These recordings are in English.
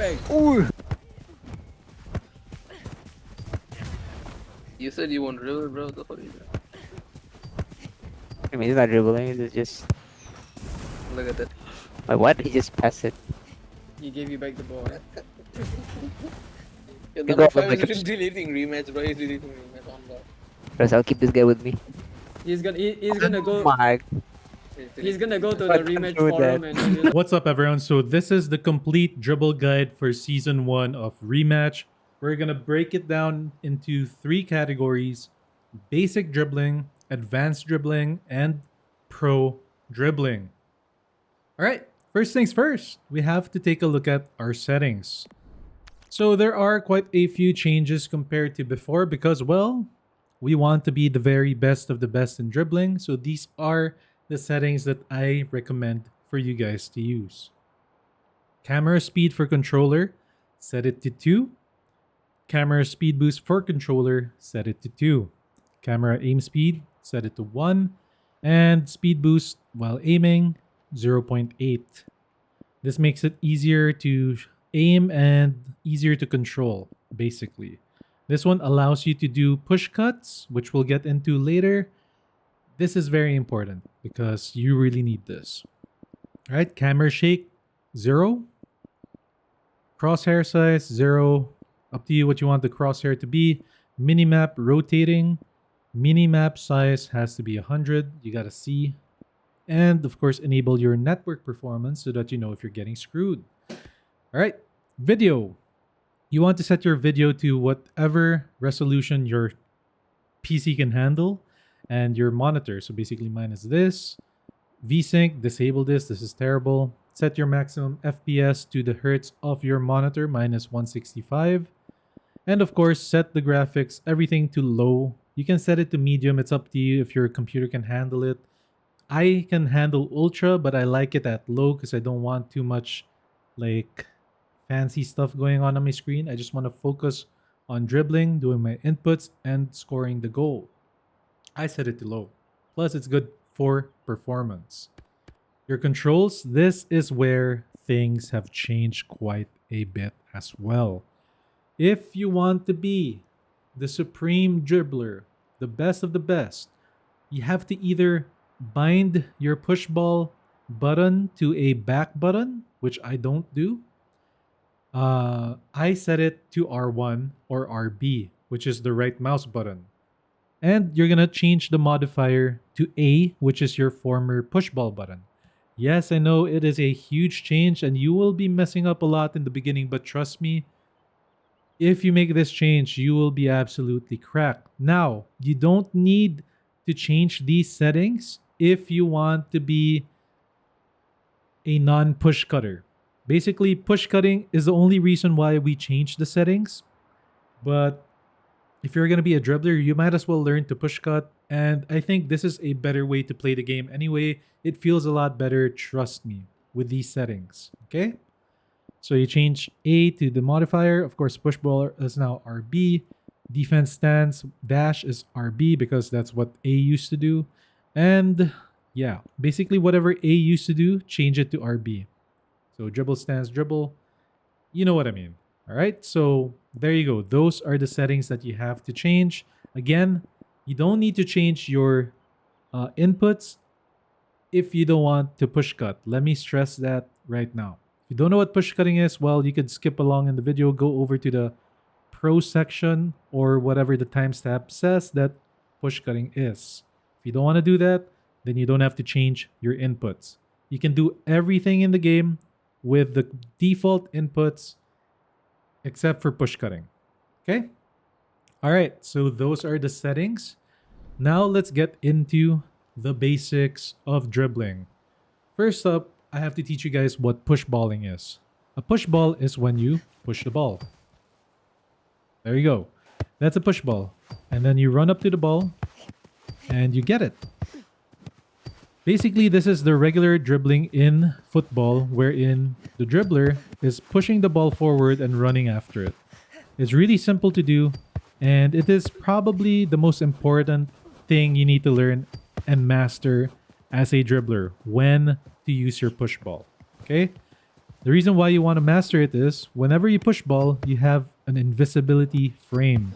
back. Ooh. You said you want dribble, bro. The fuck is that? I mean, he's not dribbling. It's just Look at that. like what? He just passed it. He gave you back the ball. Yeah, You number go 5 like is deleting rematch, bro. He's deleting rematch on that. Plus, I'll keep this guy with me. He's gonna go. My, He's gonna go to What the rematch control forum that? and he will. What's up, everyone? So this is the complete dribble guide for season 1 of Rematch. We're gonna break it down into 3 categories: basic dribbling, advanced dribbling, and pro dribbling. All right, first things first, we have to take a look at our settings. So there are quite a few changes compared to before because, well, we want to be the very best of the best in dribbling. So these are the settings that I recommend for you guys to use. Camera speed for controller, set it to 2. Camera speed boost for controller, set it to 2. Camera aim speed, set it to 1. And speed boost while aiming, 0.8. This makes it easier to aim and easier to control, basically. This one allows you to do push cuts, which we'll get into later. This is very important because you really need this. All right, camera shake, 0. Crosshair size, 0. Up to you what you want the crosshair to be. Minimap rotating. Minimap size has to be 100. You gotta see. And of course, enable your network performance so that you know if you're getting screwed. All right, video. You want to set your video to whatever resolution your PC can handle and your monitor. So basically mine is this. VSync, disable this. This is terrible. Set your maximum FPS to the hertz of your monitor, minus 165. And of course, set the graphics, everything to low. You can set it to medium. It's up to you if your computer can handle it. I can handle ultra, but I like it at low because I don't want too much like fancy stuff going on my screen. I just want to focus on dribbling, doing my inputs, and scoring the goal. I set it to low. Plus, it's good for performance. Your controls, this is where things have changed quite a bit as well. If you want to be the supreme dribbler, the best of the best, you have to either bind your push ball button to a back button, which I don't do. I set it to R1 or RB, which is the right mouse button. And you're gonna change the modifier to A, which is your former push ball button. Yes, I know it is a huge change and you will be messing up a lot in the beginning, but trust me, if you make this change, you will be absolutely cracked. Now, you don't need to change these settings if you want to be a non-push cutter. Basically, push cutting is the only reason why we changed the settings. But if you're going to be a dribbler, you might as well learn to push cut. And I think this is a better way to play the game anyway. It feels a lot better, trust me, with these settings. Okay? So you change A to the modifier. Of course, push ball is now RB. Defense stance dash is RB because that's what A used to do. And yeah, basically whatever A used to do, change it to RB. So dribble stance dribble. You know what I mean. All right, so there you go. Those are the settings that you have to change. Again, you don't need to change your inputs if you don't want to push cut. Let me stress that right now. If you don't know what push cutting is, well, you could skip along in the video, go over to the pro section or whatever the timestamp says that push cutting is. If you don't want to do that, then you don't have to change your inputs. You can do everything in the game with the default inputs except for push cutting. Okay? All right, so those are the settings. Now let's get into the basics of dribbling. First up, I have to teach you guys what push balling is. A push ball is when you push the ball. There you go. That's a push ball. And then you run up to the ball and you get it. Basically, this is the regular dribbling in football wherein the dribbler is pushing the ball forward and running after it. It's really simple to do, and it is probably the most important thing you need to learn and master as a dribbler when to use your push ball. Okay? The reason why you want to master it is whenever you push ball, you have an invisibility frame.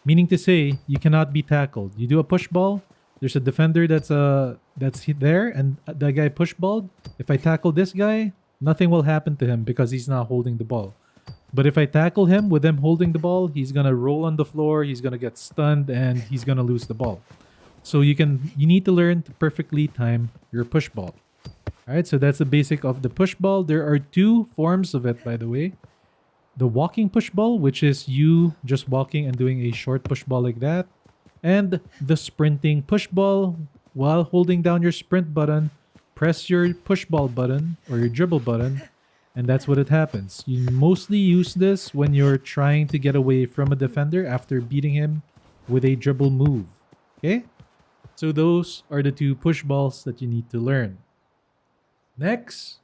Meaning to say, you cannot be tackled. You do a push ball, there's a defender that's there, and the guy push balled. If I tackle this guy, nothing will happen to him because he's not holding the ball. But if I tackle him with him holding the ball, he's gonna roll on the floor, he's gonna get stunned, and he's gonna lose the ball. So you need to learn to perfectly time your push ball. Alright, so that's the basic of the push ball. There are two forms of it, by the way. The walking push ball, which is you just walking and doing a short push ball like that. And the sprinting push ball, while holding down your sprint button, press your push ball button or your dribble button, and that's what it happens. You mostly use this when you're trying to get away from a defender after beating him with a dribble move. Okay? So those are the two push balls that you need to learn. Next,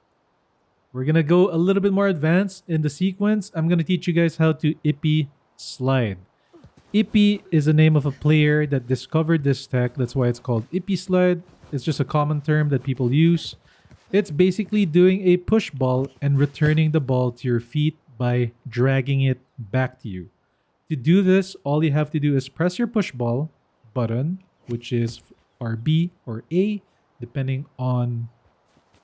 we're gonna go a little bit more advanced in the sequence. I'm gonna teach you guys how to Ippy slide. Ippy is the name of a player that discovered this tech. That's why it's called Ippy slide. It's just a common term that people use. It's basically doing a push ball and returning the ball to your feet by dragging it back to you. To do this, all you have to do is press your push ball button, which is RB or A, depending on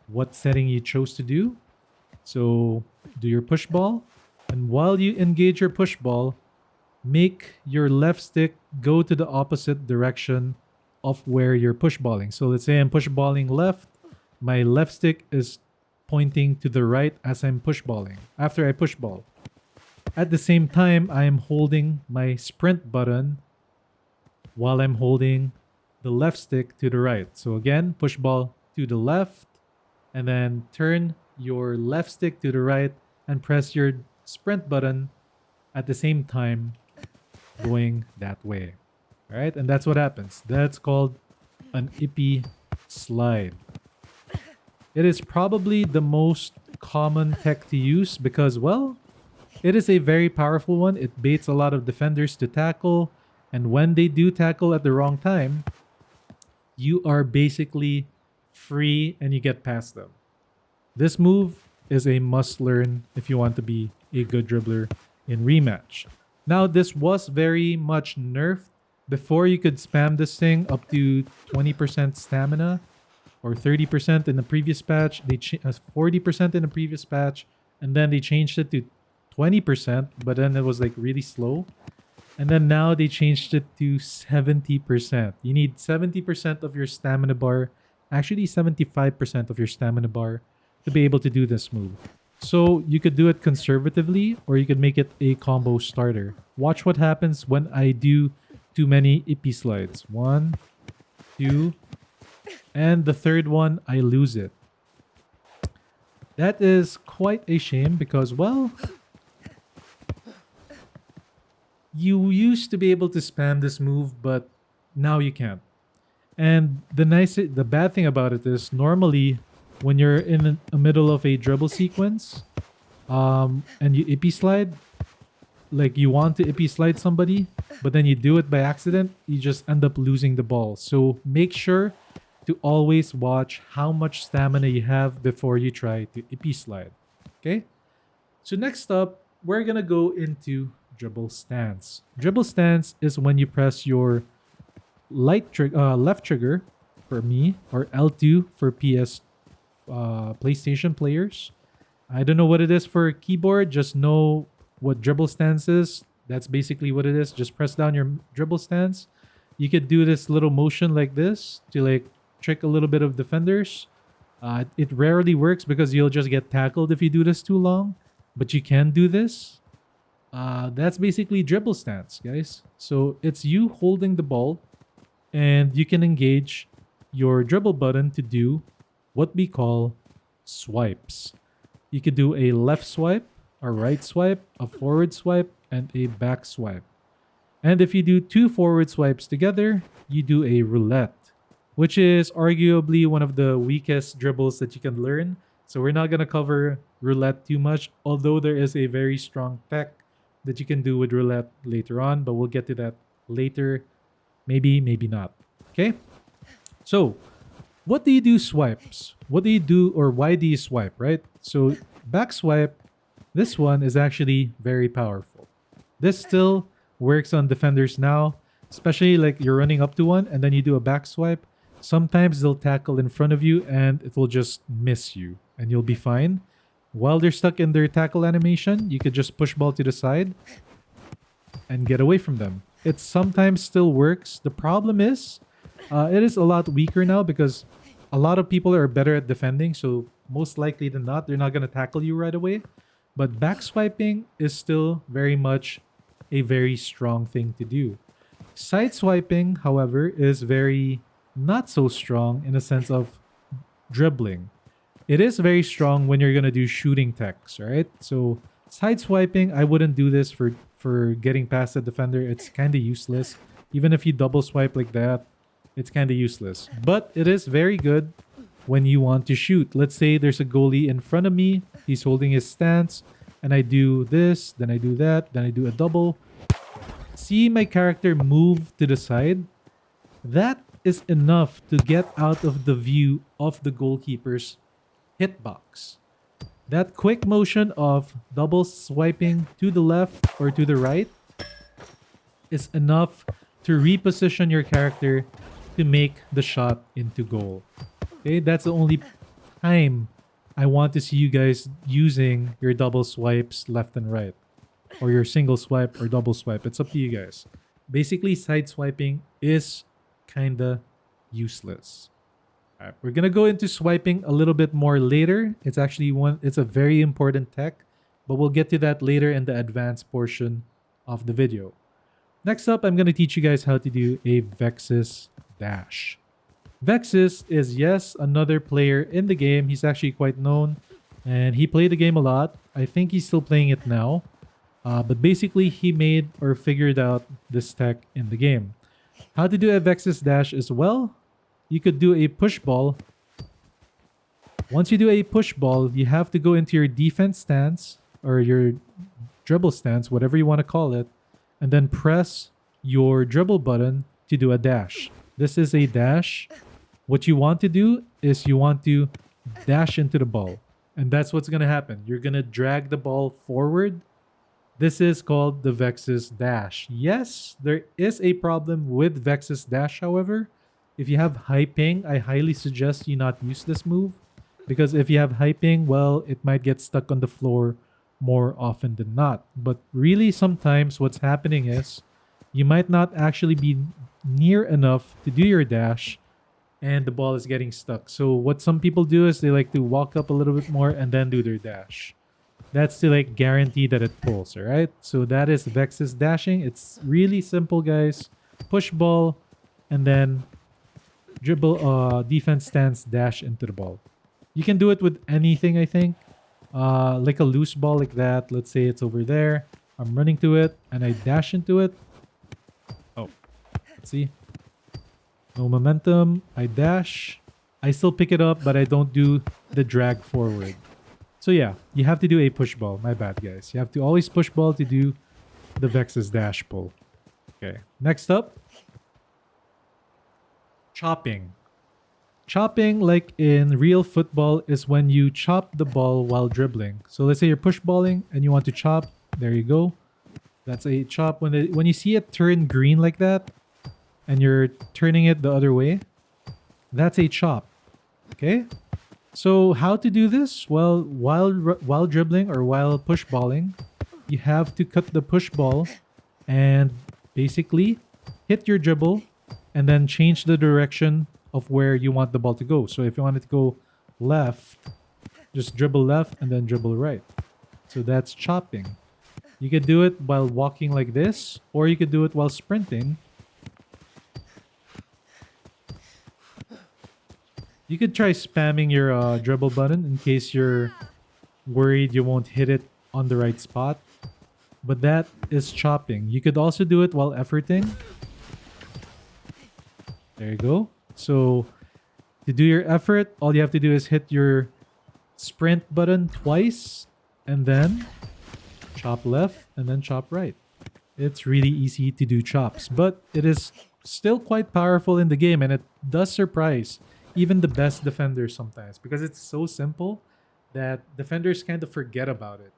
what setting you chose to do. So do your push ball, and while you engage your push ball, make your left stick go to the opposite direction of where you're push balling. So let's say I'm push balling left, my left stick is pointing to the right as I'm push balling, after I push ball. At the same time, I am holding my sprint button while I'm holding the left stick to the right. So again, push ball to the left, and then turn your left stick to the right and press your sprint button at the same time going that way. All right, and that's what happens. That's called an Ippy slide. It is probably the most common tech to use because, well, it is a very powerful one. It baits a lot of defenders to tackle, and when they do tackle at the wrong time, you are basically free and you get past them. This move is a must learn if you want to be a good dribbler in Rematch. Now, this was very much nerfed. Before, you could spam this thing up to 20% stamina or 30% in the previous patch. They 40% in the previous patch, and then they changed it to 20%, but then it was like really slow. And then now they changed it to 70%. You need 70% of your stamina bar, actually 75% of your stamina bar, to be able to do this move. So you could do it conservatively, or you could make it a combo starter. Watch what happens when I do too many Ippy slides. 1, 2, and the third one, I lose it. That is quite a shame because, well, you used to be able to spam this move, but now you can't. And the bad thing about it is, normally when you're in the middle of a dribble sequence, and you Ippy slide, like you want to Ippy slide somebody, but then you do it by accident, you just end up losing the ball. So make sure to always watch how much stamina you have before you try to Ippy slide. Okay? So next up, we're gonna go into Dribble Stance. Dribble Stance is when you press your left trigger for me, or L2 for PlayStation players. I don't know what it is for keyboard. Just know what Dribble Stance is. That's basically what it is. Just press down your Dribble Stance. You could do this little motion like this to like trick a little bit of defenders. It rarely works because you'll just get tackled if you do this too long. But you can do this. That's basically Dribble Stance, guys. So it's you holding the ball, and you can engage your dribble button to do what we call swipes. You could do a left swipe, a right swipe, a forward swipe, and a back swipe. And if you do 2 forward swipes together, you do a roulette, which is arguably one of the weakest dribbles that you can learn. So we're not going to cover roulette too much, although there is a very strong tech that you can do with roulette later on, but we'll get to that later. Maybe, maybe not. Okay? So, what do you do swipes? What do you do, or why do you swipe, right? So Back swipe, this one is actually very powerful. This still works on defenders now, especially like you're running up to one and then you do a back swipe. Sometimes they'll tackle in front of you and it will just miss you and you'll be fine. While they're stuck in their tackle animation, you could just push ball to the side and get away from them. It sometimes still works. The problem is, it is a lot weaker now because a lot of people are better at defending, so most likely than not, they're not going to tackle you right away. But back swiping is still very much a very strong thing to do. Side swiping, however, is very not so strong in the sense of dribbling. It is very strong when you're going to do shooting techs, right? So side swiping, I wouldn't do this for getting past the defender. It's kind of useless. Even if you double swipe like that, it's kind of useless. But it is very good when you want to shoot. Let's say there's a goalie in front of me. He's holding his stance. And I do this, then I do that, then I do a double. See my character move to the side? That is enough to get out of the view of the goalkeeper's hitbox. That quick motion of double swiping to the left or to the right is enough to reposition your character to make the shot into goal. Okay, that's the only time I want to see you guys using your double swipes left and right, or your single swipe or double swipe. It's up to you guys. Basically, side swiping is kinda useless. Alright, we're gonna go into swiping a little bit more later. It's actually it's a very important tech, but we'll get to that later in the advanced portion of the video. Next up, I'm gonna teach you guys how to do a Vexis Dash. Vexis is, yes, another player in the game. He's actually quite known and he played the game a lot. I think he's still playing it now. But basically, he made or figured out this tech in the game. How to do a Vexis Dash as well? You could do a push ball. Once you do a push ball, you have to go into your defense stance or your dribble stance, whatever you want to call it, and then press your dribble button to do a dash. This is a dash. What you want to do is you want to dash into the ball. And that's what's going to happen. You're going to drag the ball forward. This is called the Vexis Dash. Yes, there is a problem with Vexis Dash, however. If you have high ping, I highly suggest you not use this move. Because if you have high ping, well, it might get stuck on the floor more often than not. But really, sometimes what's happening is you might not actually be near enough to do your dash and the ball is getting stuck. So what some people do is they like to walk up a little bit more and then do their dash. That's to like guarantee that it pulls, all right? So that is Vexis dashing. It's really simple, guys. Push ball and then dribble defense stance dash into the ball. You can do it with anything, I think. Like a loose ball like that. Let's say it's over there. I'm running to it and I dash into it. Oh, let's see. No momentum. I dash. I still pick it up, but I don't do the drag forward. So yeah, you have to do a push ball. My bad, guys. You have to always push ball to do the Vexis dash pull. Okay, next up. Chopping. Chopping, like in real football, is when you chop the ball while dribbling. So let's say you're push balling and you want to chop. There you go. That's a chop. When you see it turn green like that, and you're turning it the other way, that's a chop. Okay? So how to do this? Well, while dribbling or while push balling, you have to cut the push ball and basically hit your dribble and then change the direction of where you want the ball to go. So if you want it to go left, just dribble left and then dribble right. So that's chopping. You could do it while walking like this, or you could do it while sprinting. You could try spamming your dribble button in case you're worried you won't hit it on the right spot. But that is chopping. You could also do it while efforting. There you go. So to do your effort, all you have to do is hit your sprint button twice and then chop left and then chop right. It's really easy to do chops, but it is still quite powerful in the game and it does surprise even the best defenders sometimes because it's so simple that defenders kind of forget about it.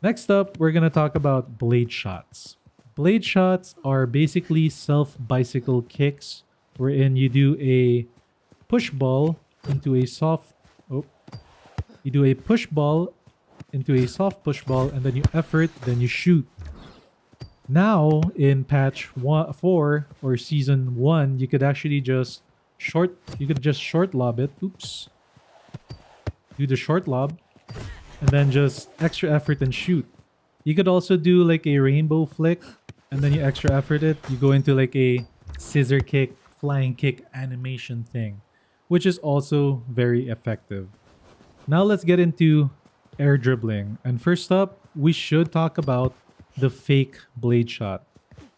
Next up, we're gonna talk about blade shots. Blade shots are basically self-bicycle kicks wherein you do a push ball into a soft you do a push ball into a soft push ball and then you effort, then you shoot. Now in patch 4 or season 1, you could actually just short lob it. Oops. Do the short lob and then just extra effort and shoot. You could also do like a rainbow flick and then you extra effort it. You go into like a scissor kick, flying kick animation thing, which is also very effective. Now let's get into air dribbling. And first up, we should talk about the fake blade shot.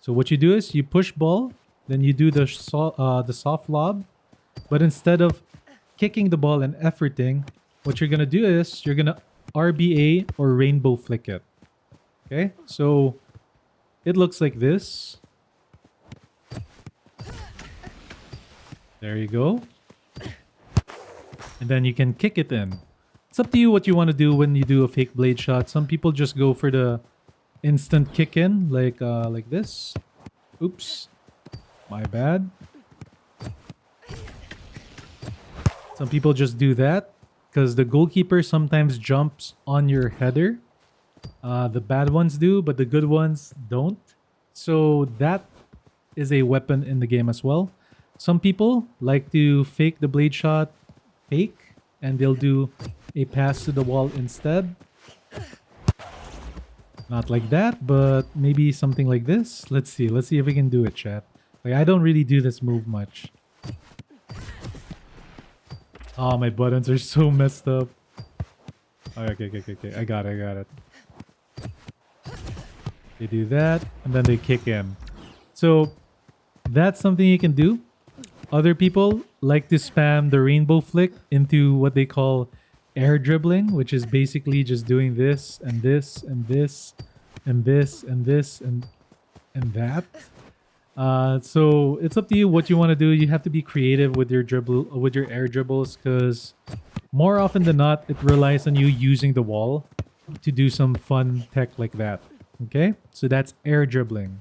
So what you do is you push ball, then you do the soft lob, but instead of kicking the ball and efforting, what you're gonna do is you're gonna RBA or rainbow flick it. Okay, so it looks like this. There you go. And then you can kick it in. It's up to you what you want to do when you do a fake blade shot. Some people just go for the instant kick in, like this. Oops, my bad. Some people just do that because the goalkeeper sometimes jumps on your header. The bad ones do, but the good ones don't. So that is a weapon in the game as well. Some people like to fake the blade shot, and they'll do a pass to the wall instead. Not like that, but maybe something like this. Let's see if we can do it, chat. Like, I don't really do this move much. Oh, my buttons are so messed up. Okay. I got it. They do that, and then they kick in. So that's something you can do. Other people like to spam the rainbow flick into what they call air dribbling, which is basically just doing this and this and this and this and this and that. So it's up to you what you want to do. You have to be creative with your air dribbles, because more often than not, it relies on you using the wall to do some fun tech like that. Okay, so that's air dribbling.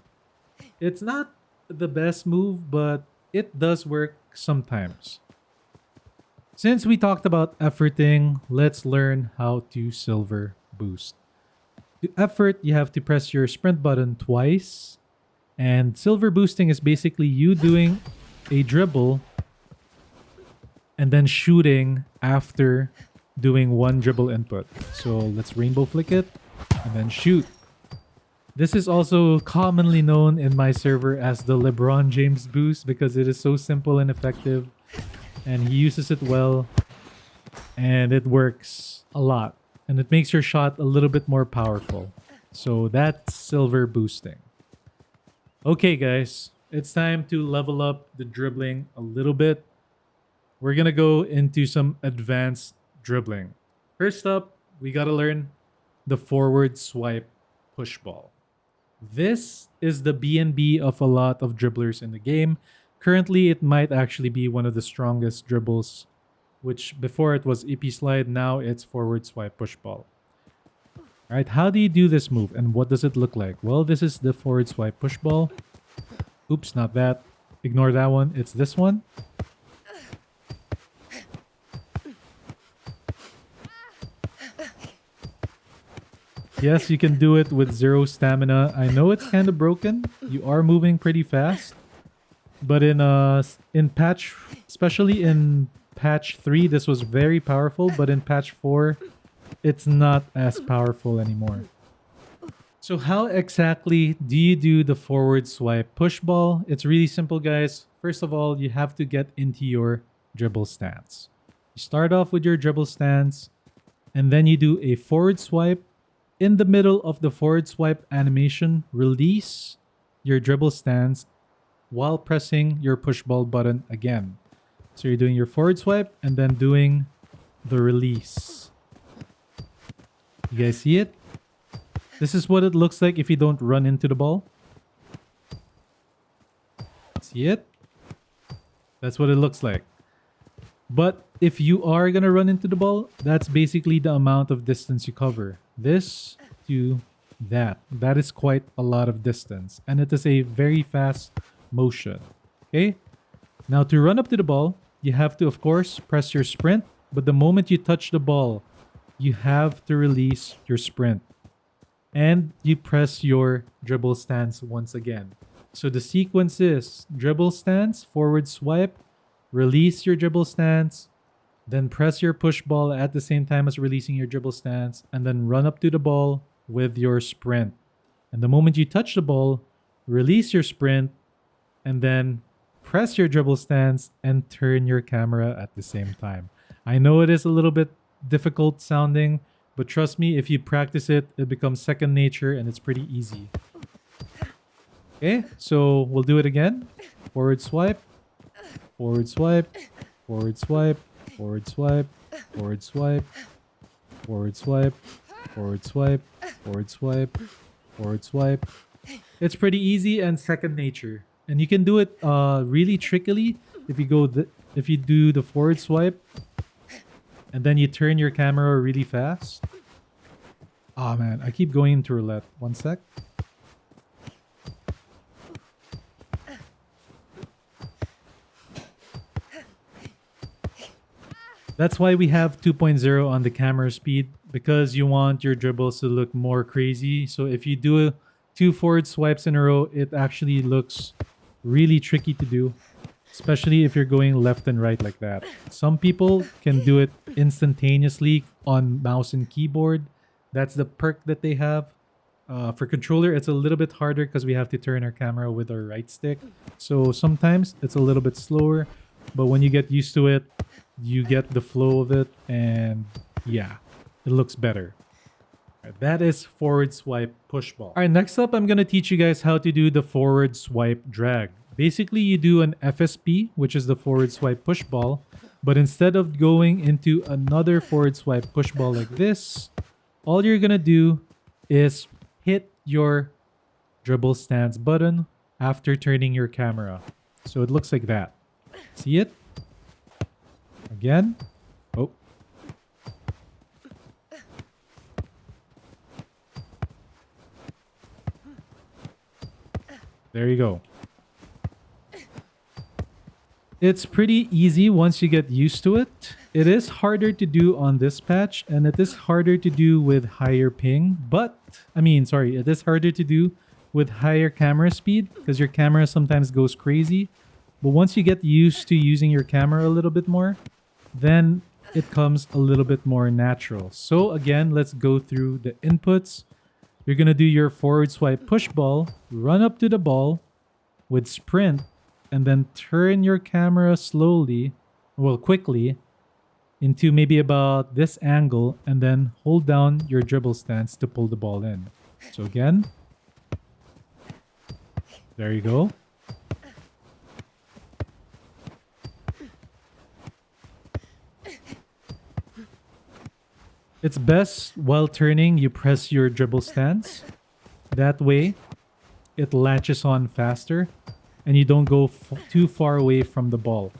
It's not the best move, but it does work sometimes. Since we talked about efforting, let's learn how to silver boost. To effort, you have to press your sprint button twice. And silver boosting is basically you doing a dribble and then shooting after doing one dribble input. So let's rainbow flick it and then shoot. This is also commonly known in my server as the LeBron James boost because it is so simple and effective, and he uses it well, and it works a lot, and it makes your shot a little bit more powerful. So that's silver boosting. Okay guys, it's time to level up the dribbling a little bit. We're gonna go into some advanced dribbling. First up, we gotta learn the forward swipe push ball. This is the BNB of a lot of dribblers in the game. Currently, it might actually be one of the strongest dribbles, which before it was Ippy slide, now it's forward swipe push ball. Alright, how do you do this move and what does it look like? Well, this is the forward swipe push ball. Oops, not that. Ignore that one. It's this one. Yes, you can do it with 0 stamina. I know it's kind of broken. You are moving pretty fast. But in patch, especially in patch 3, this was very powerful. But in patch 4, it's not as powerful anymore. So how exactly do you do the forward swipe push ball? It's really simple, guys. First of all, you have to get into your dribble stance. You start off with your dribble stance, and then you do a forward swipe. In the middle of the forward swipe animation, release your dribble stance while pressing your push ball button again. So you're doing your forward swipe and then doing the release. You guys see it? This is what it looks like if you don't run into the ball. See it? That's what it looks like. But if you are gonna run into the ball, that's basically the amount of distance you cover. This to that. That is quite a lot of distance. And it is a very fast motion. Okay? Now to run up to the ball, you have to, of course, press your sprint. But the moment you touch the ball, you have to release your sprint. And you press your dribble stance once again. So the sequence is dribble stance, forward swipe, release your dribble stance, then press your push ball at the same time as releasing your dribble stance, and then run up to the ball with your sprint. And the moment you touch the ball, release your sprint, and then press your dribble stance and turn your camera at the same time. I know it is a little bit difficult sounding, but trust me, if you practice it, it becomes second nature and it's pretty easy. Okay, so we'll do it again. Forward swipe, forward swipe, forward swipe, forward swipe, forward swipe, forward swipe, forward swipe, forward swipe, forward swipe. It's pretty easy and second nature. And you can do it really trickily if you do the forward swipe and then you turn your camera really fast. Oh man, I keep going into roulette. One sec. That's why we have 2.0 on the camera speed, because you want your dribbles to look more crazy. So if you do 2 forward swipes in a row, it actually looks really tricky to do, especially if you're going left and right like that. Some people can do it instantaneously on mouse and keyboard. That's the perk that they have. For controller, it's a little bit harder because we have to turn our camera with our right stick. So sometimes it's a little bit slower, but when you get used to it, you get the flow of it, and yeah, it looks better. Alright, that is forward swipe push ball. Alright, next up, I'm going to teach you guys how to do the forward swipe drag. Basically, you do an FSP, which is the forward swipe push ball, but instead of going into another forward swipe push ball like this, all you're going to do is hit your dribble stance button after turning your camera. So it looks like that. See it? Again. Oh. There you go. It's pretty easy once you get used to it. It is harder to do on this patch, and it is harder to do with higher ping, it is harder to do with higher camera speed because your camera sometimes goes crazy. But once you get used to using your camera a little bit more, then it comes a little bit more natural. So again, let's go through the inputs. You're going to do your forward swipe push ball, run up to the ball with sprint, and then turn your camera quickly into maybe about this angle, and then hold down your dribble stance to pull the ball in. So again, there you go. It's best while turning, you press your dribble stance. That way, it latches on faster and you don't go too far away from the ball.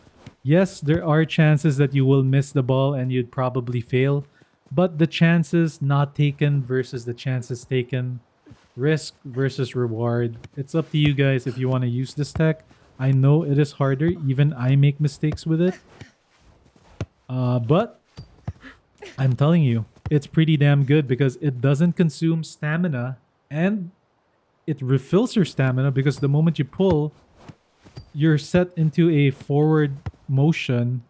Yes, there are chances that you will miss the ball and you'd probably fail, but the chances not taken versus the chances taken, risk versus reward, it's up to you guys if you want to use this tech. I know it is harder, even I make mistakes with it. But I'm telling you, it's pretty damn good because it doesn't consume stamina and it refills your stamina because the moment you pull, you're set into a forward motion,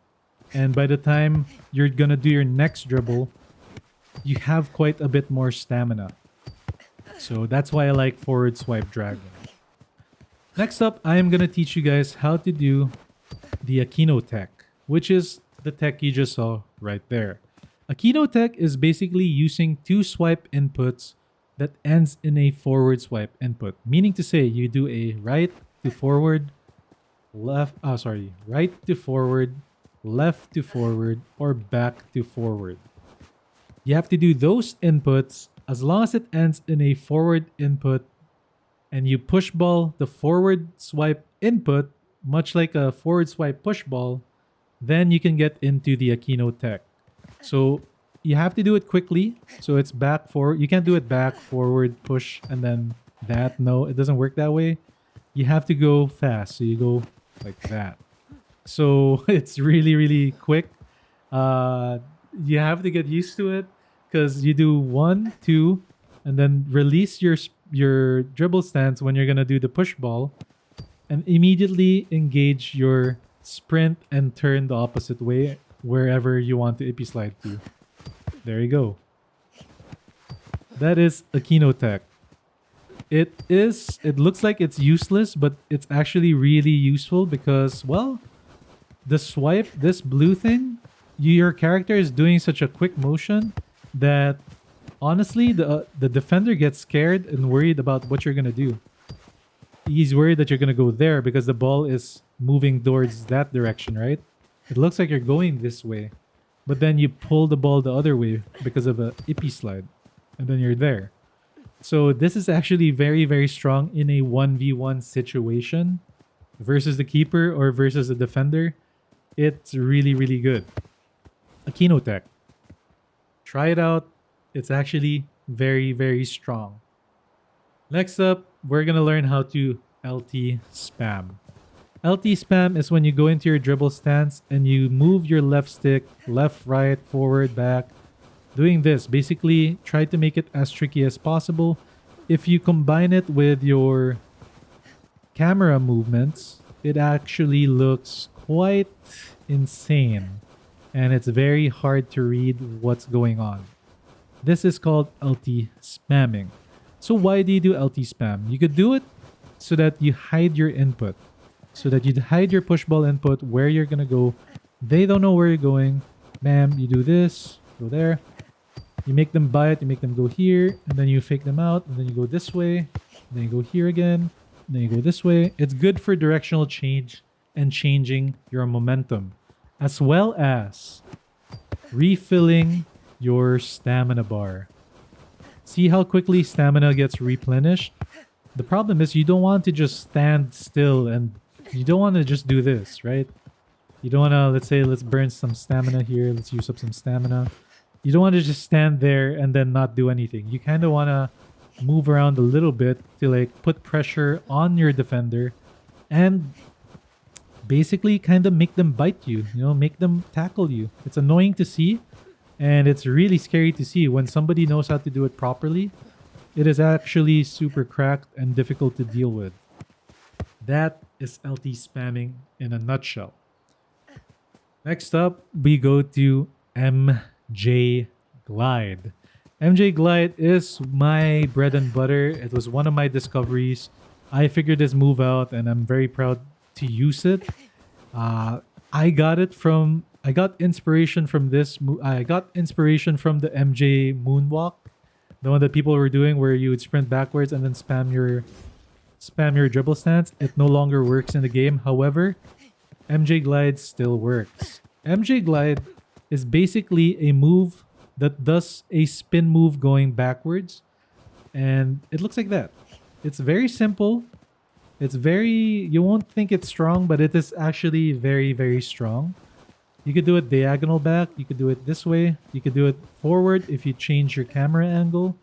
and by the time you're gonna do your next dribble, you have quite a bit more stamina. So that's why I like forward swipe dragging. Next up, I am gonna teach you guys how to do the Akeno Tech, which is the tech you just saw right there. Akeno Tech is basically using 2 swipe inputs that ends in a forward swipe input, meaning to say you do a right to forward, right to forward, left to forward, or back to forward. You have to do those inputs as long as it ends in a forward input, and you push ball the forward swipe input, much like a forward swipe push ball, then you can get into the Akeno Tech. So you have to do it quickly. So it's back forward. You can't do it back, forward, push, and then that. No, it doesn't work that way. You have to go fast. So you go like that. So it's really, really quick. You have to get used to it because you do 1, 2, and then release your dribble stance when you're gonna do the push ball, and immediately engage your sprint and turn the opposite way wherever you want to Ippy slide to. There you go. That is Akeno Tech. It looks like it's useless, but it's actually really useful because, well, the swipe, this blue thing, your character is doing such a quick motion that honestly the defender gets scared and worried about what you're gonna do. He's worried that you're gonna go there because the ball is moving towards that direction, right? It looks like you're going this way, but then you pull the ball the other way because of a Ippy slide, and then you're there. So this is actually very, very strong in a 1v1 situation versus the keeper or versus the defender. It's really, really good. Akeno Tech. Try it out. It's actually very, very strong. Next up, we're going to learn how to LT spam. LT spam is when you go into your dribble stance and you move your left stick, left, right, forward, back. Doing this, basically try to make it as tricky as possible. If you combine it with your camera movements, it actually looks quite insane. And it's very hard to read what's going on. This is called LT spamming. So why do you do LT spam? You could do it so that you hide your input. So that you hide your push ball input, where you're going to go. They don't know where you're going. Bam, you do this, go there. You make them buy it, you make them go here, and then you fake them out, and then you go this way, and then you go here again, and then you go this way. It's good for directional change and changing your momentum, as well as refilling your stamina bar. See how quickly stamina gets replenished? The problem is you don't want to just stand still, and you don't want to just do this, right? You don't want to, let's burn some stamina here, let's use up some stamina. You don't want to just stand there and then not do anything. You kind of want to move around a little bit to like put pressure on your defender and basically kind of make them bite you, make them tackle you. It's annoying to see, and it's really scary to see when somebody knows how to do it properly. It is actually super cracked and difficult to deal with. That is LT spamming in a nutshell. Next up, we go to MJ Glide. MJ Glide is my bread and butter. It was one of my discoveries. I figured this move out and I'm very proud to use it. I got inspiration from this. I got inspiration from the MJ Moonwalk, the one that people were doing where you would sprint backwards and then spam your dribble stance. It no longer works in the game. However, MJ Glide still works. MJ Glide is basically a move that does a spin move going backwards, and it looks like that. It's very simple. You won't think it's strong, but it is actually very, very strong. You could do it diagonal back, you could do it this way, you could do it forward if you change your camera angle.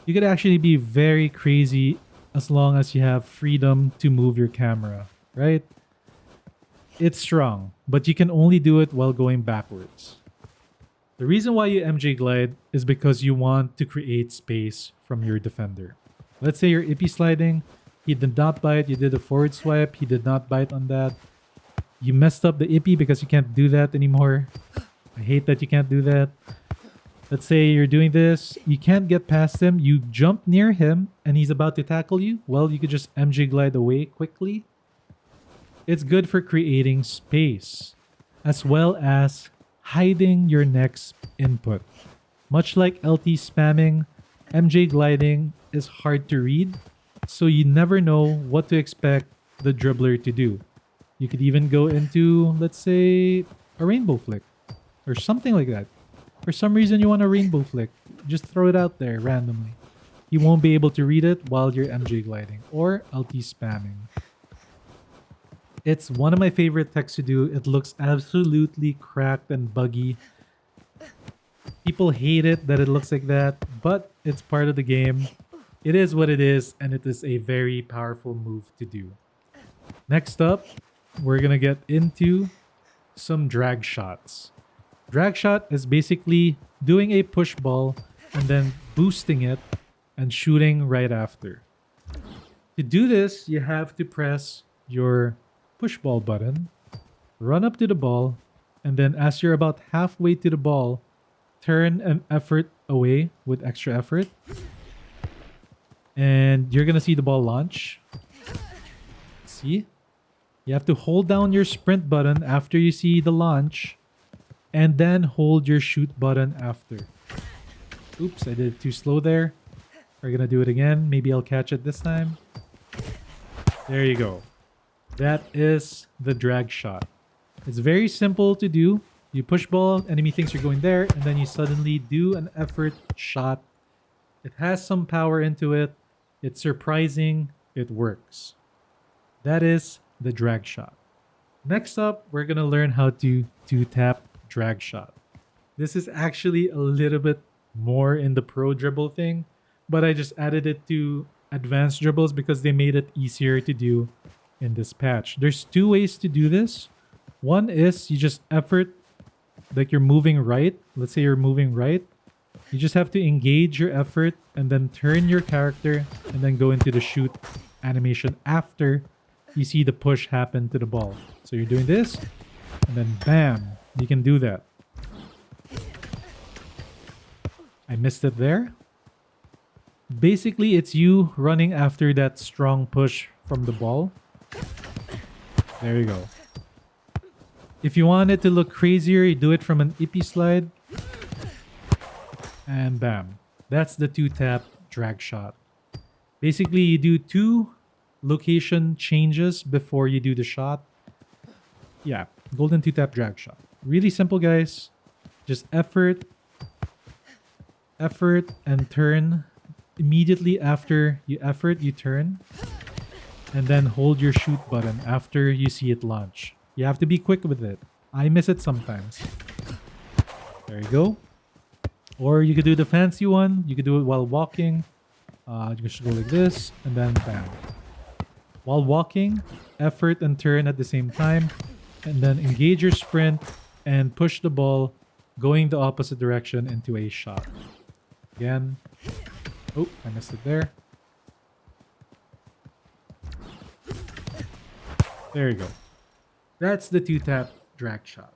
You could actually be very crazy as long as you have freedom to move your camera, right? It's strong, but you can only do it while going backwards. The reason why you MJ Glide is because you want to create space from your defender. Let's say you're Ippy sliding, he did not bite, you did a forward swipe, he did not bite on that. You messed up the Ippy because you can't do that anymore. I hate that you can't do that. Let's say you're doing this, you can't get past him, you jump near him, and he's about to tackle you. Well, you could just MJ Glide away quickly. It's good for creating space, as well as hiding your next input. Much like LT spamming, MJ gliding is hard to read, so you never know what to expect the dribbler to do. You could even go into, let's say, a rainbow flick, or something like that. For some reason you want a rainbow flick, just throw it out there randomly. You won't be able to read it while you're MJ gliding or LT spamming. It's one of my favorite techs to do. It looks absolutely cracked and buggy. People hate it that it looks like that, but it's part of the game. It is what it is, and it is a very powerful move to do. Next up, we're gonna get into some drag shots. Drag shot is basically doing a push ball and then boosting it and shooting right after. To do this, you have to press your push ball button, run up to the ball, and then as you're about halfway to the ball, turn an effort away with extra effort. And you're gonna see the ball launch. See? You have to hold down your sprint button after you see the launch, and then hold your shoot button after. Oops, I did it too slow there. We're gonna do it again. Maybe I'll catch it this time. There you go. That is the drag shot. It's very simple to do. You push ball, enemy thinks you're going there, and then you suddenly do an effort shot. It has some power into it. It's surprising. It works. That is the drag shot. Next up, we're going to learn how to two-tap drag shot. This is actually a little bit more in the pro dribble thing, but I just added it to advanced dribbles because they made it easier to do in this patch. There's two ways to do this. One is you just effort, like you're moving right. Let's say you're moving right. You just have to engage your effort and then turn your character and then go into the shoot animation after you see the push happen to the ball. So you're doing this and then bam, you can do that. I missed it there. Basically, it's you running after that strong push from the ball. There you go. If you want it to look crazier, you do it from an Ippy slide. And bam. That's the two-tap drag shot. Basically, you do two location changes before you do the shot. Yeah, golden two-tap drag shot. Really simple, guys. Just effort, and turn. Immediately after you effort, you turn. And then hold your shoot button after you see it launch. You have to be quick with it. I miss it sometimes. There you go. Or you could do the fancy one. You could do it while walking. You just go like this, and then bam. While walking, effort and turn at the same time. And then engage your sprint and push the ball going the opposite direction into a shot. Again. Oh, I missed it there. There you go. That's the two-tap drag shot.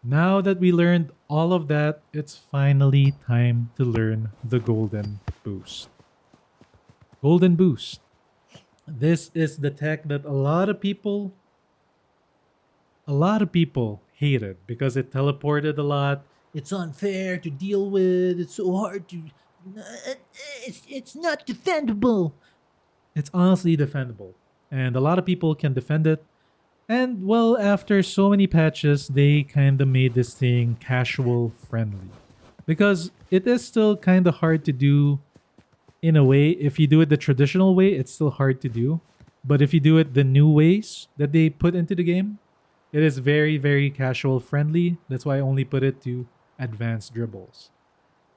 Now that we learned all of that, it's finally time to learn the Golden Boost. Golden Boost. This is the tech that a lot of people hated because it teleported a lot. It's unfair to deal with. It's so hard to... It's not defendable. It's honestly defendable. And a lot of people can defend it. And, well, after so many patches, they kind of made this thing casual friendly. Because it is still kind of hard to do in a way. If you do it the traditional way, it's still hard to do. But if you do it the new ways that they put into the game, it is very, very casual friendly. That's why I only put it to advanced dribbles.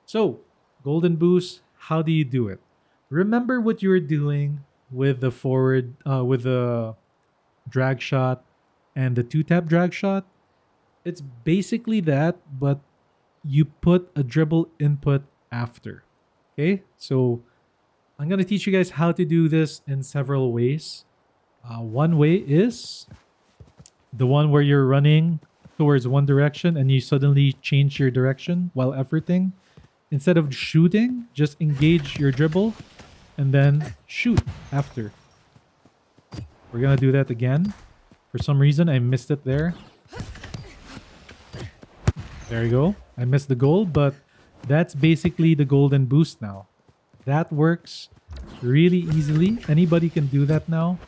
So, Golden Boost, how do you do it? Remember what you were doing with the forward, with the drag shot and the two-tap drag shot. It's basically that, but you put a dribble input after. Okay, so I'm gonna teach you guys how to do this in several ways. One way is the one where you're running towards one direction and you suddenly change your direction while efforting. Instead of shooting, just engage your dribble and then shoot after. We're gonna do that again. For some reason, I missed it there. There you go. I missed the goal, but that's basically the Golden Boost now. That works really easily. Anybody can do that now.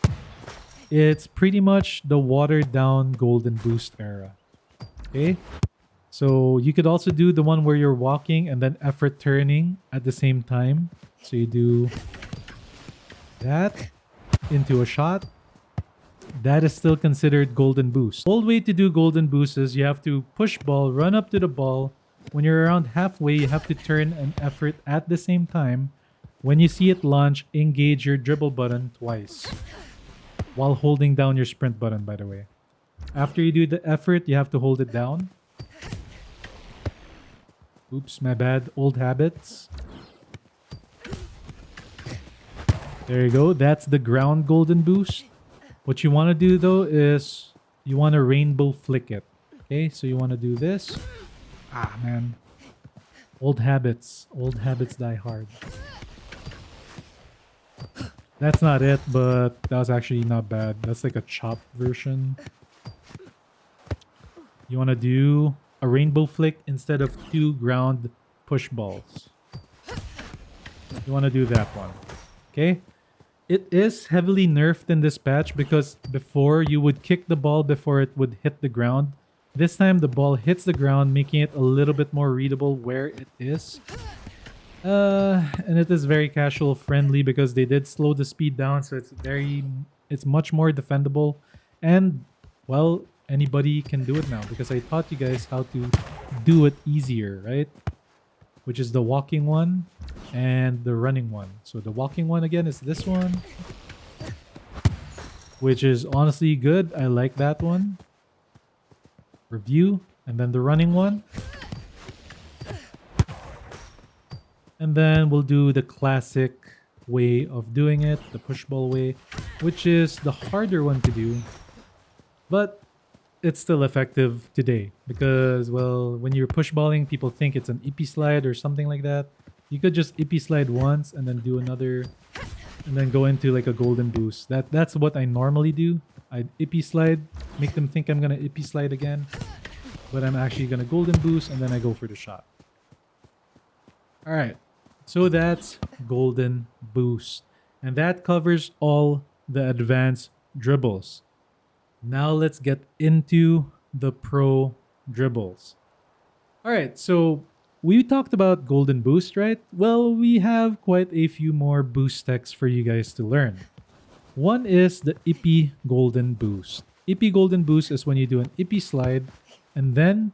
It's pretty much the watered down Golden Boost era. Okay? So you could also do the one where you're walking and then effort turning at the same time. So you do that into a shot. that is still considered golden boost. Old way to do golden boost is you have to push ball, run up to the ball. When you're around halfway, you have to turn an effort at the same time. When you see it launch, engage your dribble button twice while holding down your sprint button, by the way. After you do the effort, you have to hold it down. Oops, my bad. Old habits. There you go. That's the ground golden boost. What you want to do though is you want to rainbow flick it. Okay, so you want to do this. Ah, man. Old habits. Old habits die hard. That's not it, but that was actually not bad. That's like a chop version. You want to do a rainbow flick instead of 2 ground push balls. You want to do that one. Okay? It is heavily nerfed in this patch because before you would kick the ball before it would hit the ground. This time the ball hits the ground, making it a little bit more readable where it is. And it is very casual friendly because they did slow the speed down, so it's much more defendable. And well, anybody can do it now because I taught you guys how to do it easier, right? Which is the walking one and the running one. So the walking one again is this one, which is honestly good. I like that one. Review. And then the running one. And then we'll do the classic way of doing it, the push ball way, which is the harder one to do. But it's still effective today because, well, when you're push balling, people think it's an Ippy slide or something like that. You could just Ippy slide once and then do another and then go into like a golden boost. That's what I normally do. I Ippy slide, make them think I'm gonna Ippy slide again, but I'm actually gonna golden boost and then I go for the shot. All right, so that's golden boost, and that covers all the advanced dribbles. Now let's get into the pro dribbles. All right, so we talked about golden boost, right? Well, we have quite a few more boost techs for you guys to learn. One is the Ippy golden boost. Ippy golden boost is when you do an Ippy slide and then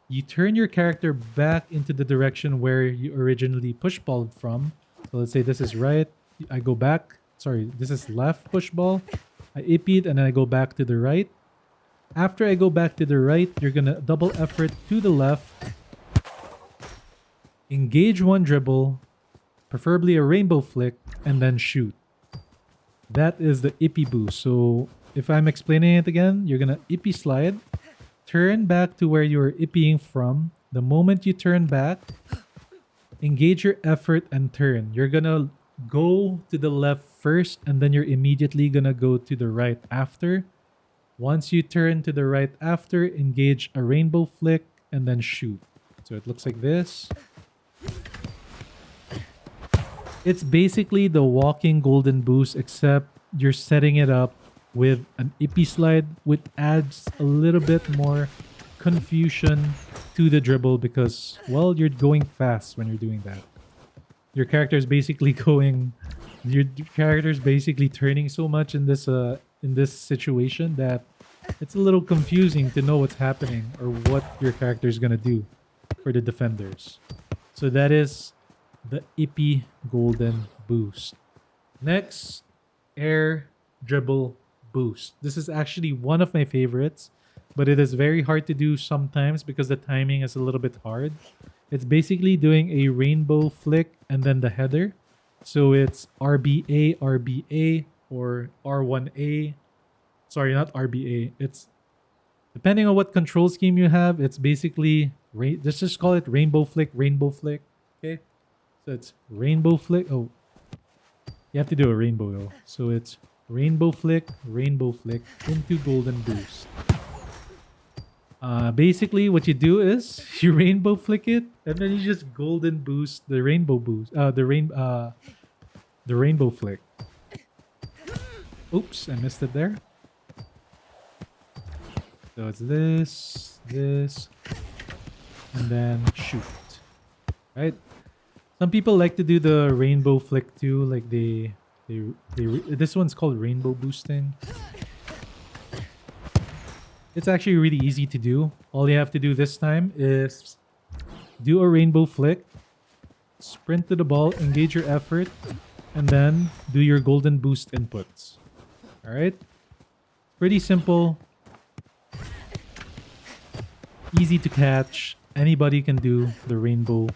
you turn your character back into the direction where you originally push balled from. So let's say this is right. I go back. Sorry, this is left push ball. I Ippy'd and then I go back to the right. After I go back to the right, you're going to double effort to the left. Engage one dribble, preferably a rainbow flick, and then shoot. That is the Ippy boost. So if I'm explaining it again, you're going to Ippy slide, turn back to where you were Ippying from. The moment you turn back, engage your effort and turn. You're going to go to the left first and then you're immediately going to go to the right after. Once you turn to the right after, engage a rainbow flick and then shoot. So it looks like this. It's basically the walking golden boost, except you're setting it up with an Ippy slide, which adds a little bit more confusion to the dribble because, well, you're going fast when you're doing that. Your character is basically turning so much in this situation that it's a little confusing to know what's happening or what your character is gonna do for the defenders. So that is the Ippy golden boost. Next, air dribble boost. This is actually one of my favorites, but it is very hard to do sometimes because the timing is a little bit hard. It's basically doing a rainbow flick and then the header. So it's RBA, RBA, or R1A. Sorry, not RBA. It's depending on what control scheme you have, it's basically let's just call it rainbow flick, rainbow flick. Okay? So it's rainbow flick. Oh, you have to do a rainbow though. So it's rainbow flick into golden boost. Basically, what you do is you rainbow flick it, and then you just golden boost the rainbow boost. The rainbow flick. Oops, I missed it there. So it's this, and then shoot. Right? Some people like to do the rainbow flick too, like this one's called rainbow boosting. It's actually really easy to do. All you have to do this time is do a rainbow flick, sprint to the ball, engage your effort, and then do your golden boost inputs. Alright? Pretty simple. Easy to catch. Anybody can do the rainbow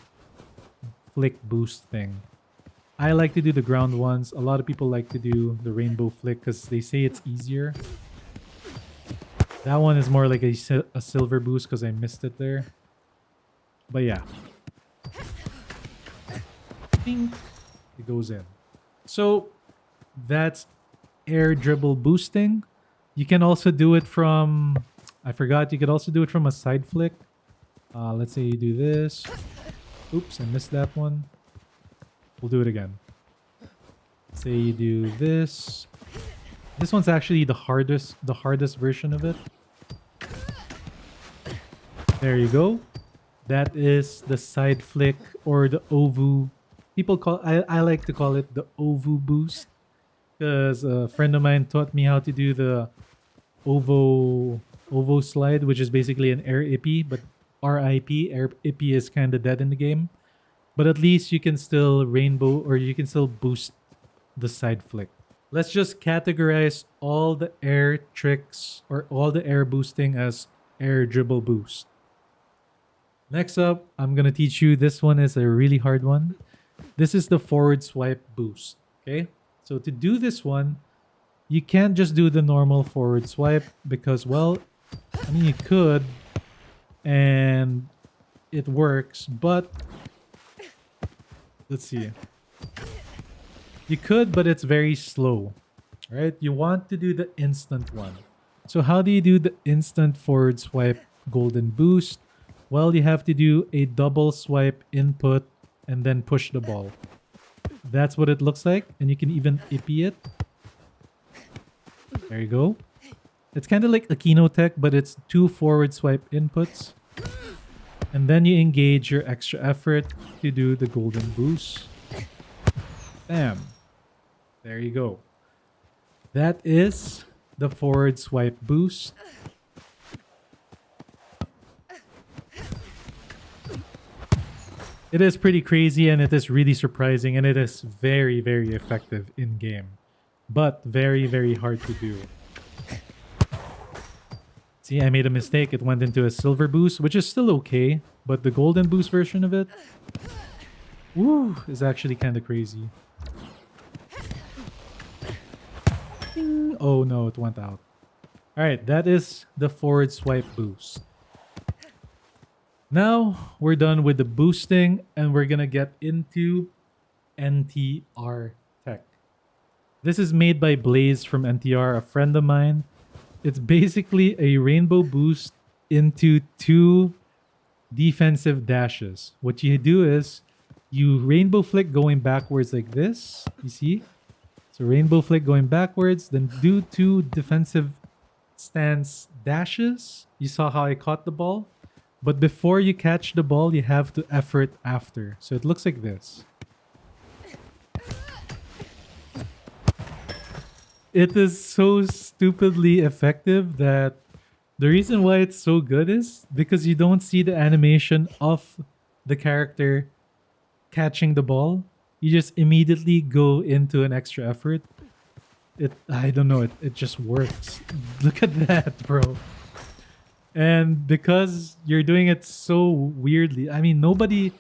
flick boost thing. I like to do the ground ones. A lot of people like to do the rainbow flick because they say it's easier. That one is more like a silver boost because I missed it there. But yeah. Bing. It goes in. So that's air dribble boosting. You can also do it from... I forgot, you could also do it from a side flick. Let's say you do this. Oops, I missed that one. We'll do it again. Say you do this. This one's actually the hardest version of it. There you go. That is the side flick or the OVU. People call I like to call it the OVU boost because a friend of mine taught me how to do the OVO slide, which is basically an air Ippy, but RIP, air Ippy is kind of dead in the game. But at least you can still rainbow or you can still boost the side flick. Let's just categorize all the air tricks or all the air boosting as air dribble boost. Next up, I'm going to teach you. This one is a really hard one. This is the forward swipe boost. Okay? So to do this one, you can't just do the normal forward swipe because, well, I mean, you could and it works, but let's see. You could, but it's very slow. Right? You want to do the instant one. So how do you do the instant forward swipe golden boost? Well, you have to do a double swipe input and then push the ball. That's what it looks like. And you can even Ippy it. There you go. It's kind of like Akeno Tech, but it's 2 forward swipe inputs. And then you engage your extra effort to do the golden boost. Bam. There you go. That is the forward swipe boost. It is pretty crazy and it is really surprising and it is very, very effective in game. But very, very hard to do. See, I made a mistake. It went into a silver boost, which is still okay. But the golden boost version of it, woo, is actually kind of crazy. Ding. Oh no, it went out. Alright, that is the forward swipe boost. Now, we're done with the boosting and we're gonna get into NTR Tech. This is made by Blaze from NTR, a friend of mine. It's basically a rainbow boost into 2 defensive dashes. What you do is you rainbow flick going backwards like this. You see? So rainbow flick going backwards, then do 2 defensive stance dashes. You saw how I caught the ball? But before you catch the ball, you have to effort after. So it looks like this. It is so stupidly effective that the reason why it's so good is because you don't see the animation of the character catching the ball. You just immediately go into an extra effort. I don't know, it just works. Look at that, bro. And because you're doing it so weirdly, I mean, nobody's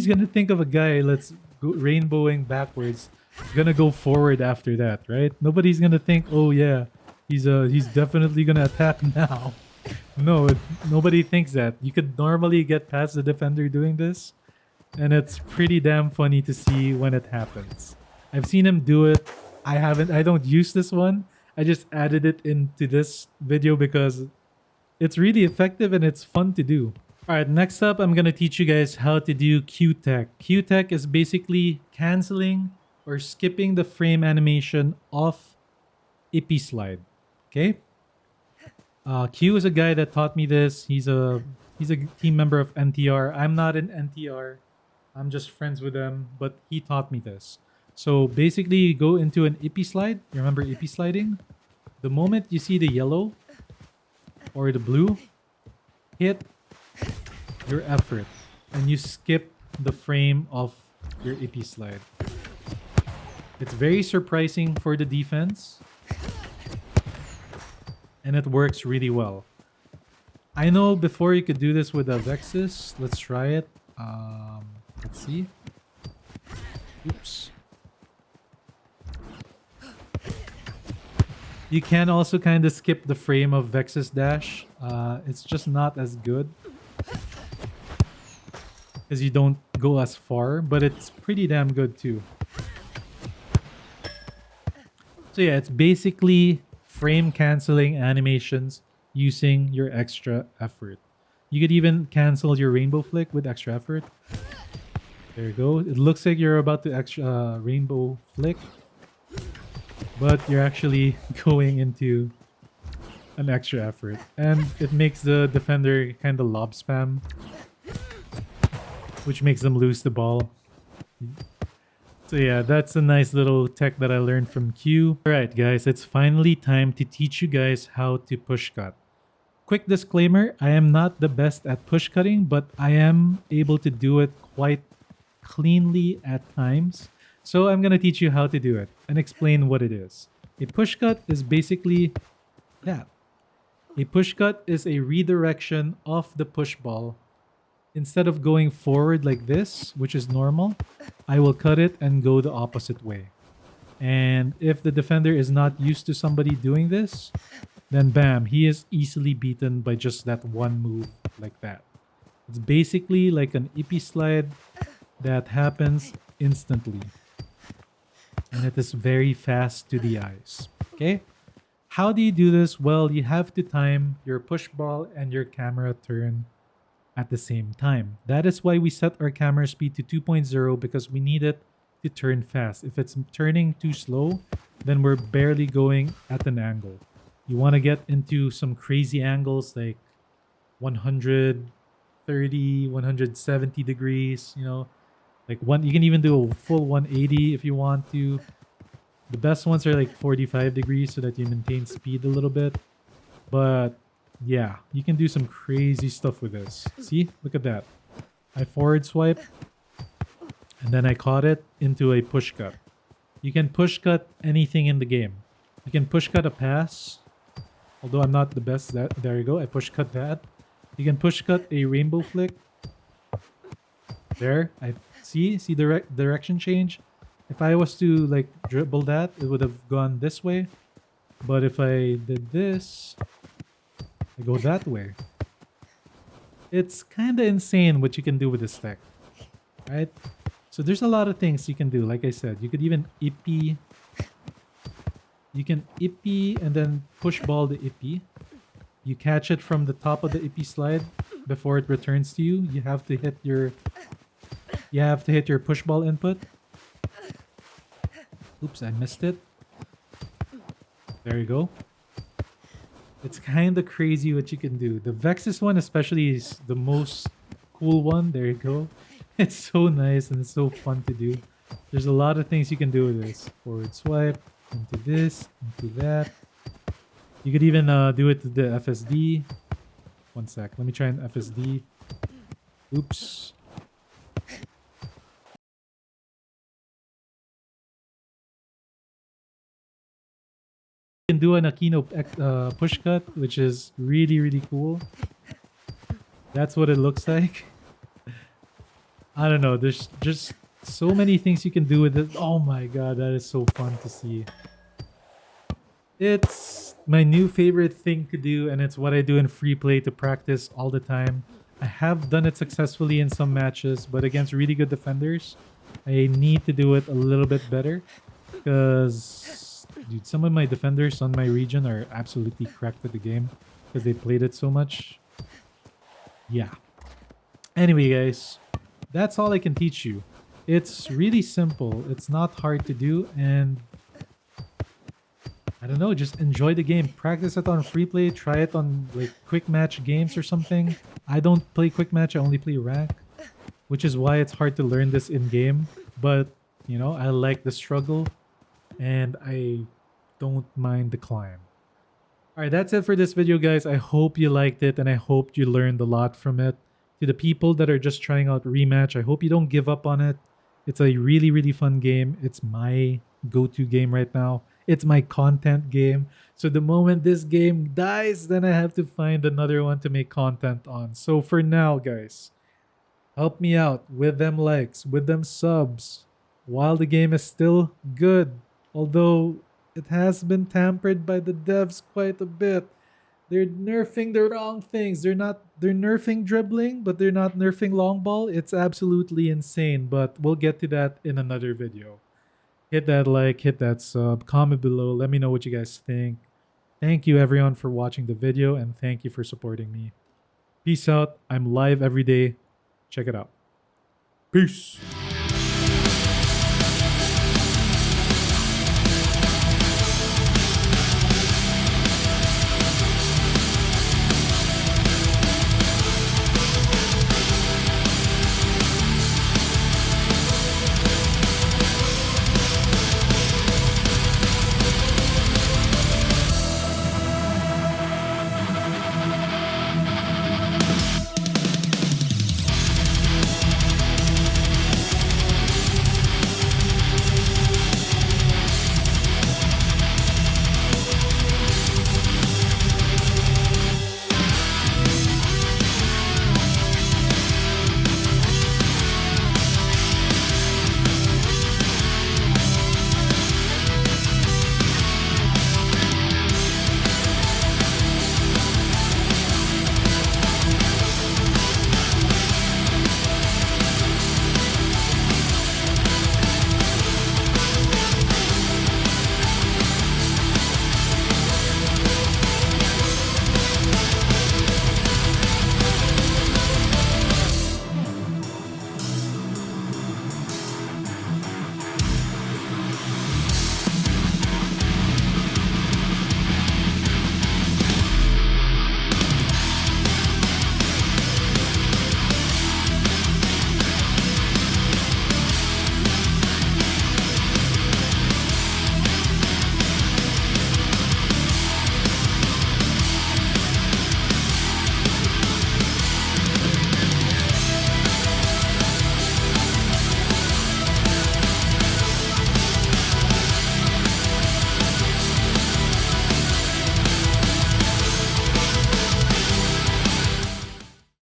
gonna think of a guy let's go rainbowing backwards, gonna go forward after that, right? Nobody's gonna think, oh yeah, he's definitely gonna attack now. No, nobody thinks that. You could normally get past the defender doing this, and it's pretty damn funny to see when it happens. I've seen him do it. I don't use this one. I just added it into this video because it's really effective and it's fun to do. Alright, next up, I'm going to teach you guys how to do Qiu Tech. Qiu Tech is basically canceling or skipping the frame animation of Ippy slide. Okay? Qiu is a guy that taught me this. He's a team member of NTR. I'm not in NTR. I'm just friends with them, but he taught me this. So basically, you go into an Ippy slide. You remember Ippy sliding? The moment you see the yellow, or the blue, hit your effort and you skip the frame of your Ippy slide. It's very surprising for the defense and it works really well. I know before you could do this with a Vexis. Let's try it. Let's see. Oops. You can also kind of skip the frame of Vexis Dash. It's just not as good because you don't go as far, but it's pretty damn good too. So yeah, it's basically frame canceling animations using your extra effort. You could even cancel your rainbow flick with extra effort. There you go. It looks like you're about to extra rainbow flick, but you're actually going into an extra effort. And it makes the defender kind of lob spam, which makes them lose the ball. So yeah, that's a nice little tech that I learned from Qiu. Alright guys, it's finally time to teach you guys how to push cut. Quick disclaimer, I am not the best at push cutting, but I am able to do it quite cleanly at times. So I'm going to teach you how to do it and explain what it is. A push cut is basically that. A push cut is a redirection of the push ball. Instead of going forward like this, which is normal, I will cut it and go the opposite way. And if the defender is not used to somebody doing this, then bam, he is easily beaten by just that one move like that. It's basically like an Ippy slide that happens instantly. And it is very fast to the eyes. Okay? How do you do this? Well, you have to time your push ball and your camera turn at the same time. That is why we set our camera speed to 2.0 because we need it to turn fast. If it's turning too slow, then we're barely going at an angle. You want to get into some crazy angles like 130, 170 degrees, you know. Like you can even do a full 180 if you want to. The best ones are like 45 degrees so that you maintain speed a little bit. But yeah, you can do some crazy stuff with this. See? Look at that. I forward swipe. And then I caught it into a push cut. You can push cut anything in the game. You can push cut a pass. Although I'm not the best. There you go. I push cut that. You can push cut a rainbow flick. There. I see the direction change. If I was to like dribble that, it would have gone this way. But if I did this, I go that way. It's kind of insane what you can do with this tech, right? So there's a lot of things you can do. Like I said, you could even Ippy. You can Ippy and then push ball the Ippy. You catch it from the top of the Ippy slide before it returns to you. You have to hit your push ball input. Oops, I missed it. There you go. It's kind of crazy what you can do. The Vexis one especially is the most cool one. There you go. It's so nice and so fun to do. There's a lot of things you can do with this. Forward swipe, into this, into that. You could even do it to the FSD. One sec. Let me try an FSD. Oops. You can do an Akeno push cut, which is really, really cool. That's what it looks like. I don't know. There's just so many things you can do with it. Oh my god, that is so fun to see. It's my new favorite thing to do, and it's what I do in free play to practice all the time. I have done it successfully in some matches, but against really good defenders, I need to do it a little bit better. Because, dude, some of my defenders on my region are absolutely cracked at the game because they played it so much. Yeah. Anyway, guys, that's all I can teach you. It's really simple. It's not hard to do, and I don't know, just enjoy the game. Practice it on free play. Try it on like quick match games or something. I don't play quick match. I only play rank, which is why it's hard to learn this in game. But you know, I like the struggle, and I don't mind the climb. All right, that's it for this video, guys. I hope you liked it and I hope you learned a lot from it. To the people that are just trying out Rematch, I hope you don't give up on it. It's a really, really fun game. It's my go-to game right now. It's my content game. So the moment this game dies, then I have to find another one to make content on. So for now, guys, help me out with them likes, with them subs, while the game is still good. Although it has been tampered by the devs quite a bit. They're nerfing the wrong things. They're nerfing dribbling, but they're not nerfing long ball. It's absolutely insane, but we'll get to that in another video. Hit that like, hit that sub, comment below, let me know what you guys think. Thank you everyone for watching the video and thank you for supporting me. Peace out. I'm live every day. Check it out. Peace.